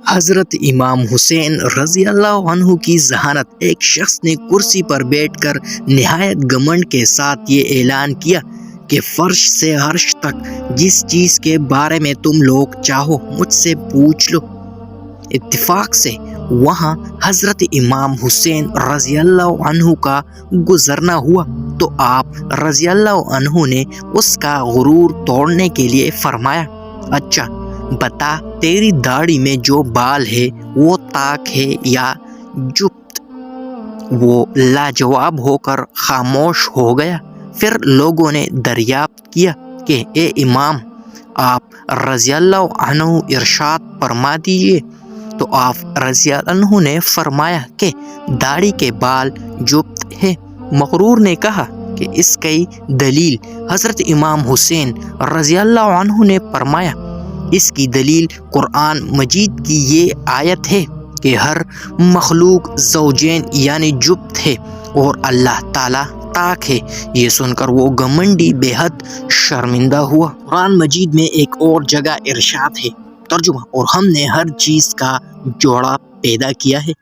حضرت امام حسین رضی اللہ عنہ کی ذہانت ایک شخص نے کرسی پر بیٹھ کر نہایت گھمنڈ کے ساتھ یہ اعلان کیا کہ فرش سے عرش تک جس چیز کے بارے میں تم لوگ چاہو مجھ سے پوچھ لو۔ اتفاق سے وہاں حضرت امام حسین رضی اللہ عنہ کا گزرنا ہوا تو آپ رضی اللہ عنہ نے اس کا غرور توڑنے کے لیے فرمایا، اچھا بتا تیری داڑھی میں جو بال ہے وہ طاق ہے یا جبت؟ وہ لاجواب ہو کر خاموش ہو گیا۔ پھر لوگوں نے دریافت کیا کہ اے امام، آپ رضی اللہ عنہ ارشاد فرما دیجیے۔ تو آپ رضی اللہ عنہ نے فرمایا کہ داڑھی کے بال جبت ہے۔ مغرور نے کہا کہ اس کی دلیل؟ حضرت امام حسین رضی اللہ عنہ نے فرمایا، اس کی دلیل قرآن مجید کی یہ آیت ہے کہ ہر مخلوق زوجین یعنی جبت ہے اور اللہ تعالیٰ طاق ہے۔ یہ سن کر وہ گھمنڈی بے حد شرمندہ ہوا۔ قرآن مجید میں ایک اور جگہ ارشاد ہے، ترجمہ، اور ہم نے ہر چیز کا جوڑا پیدا کیا ہے۔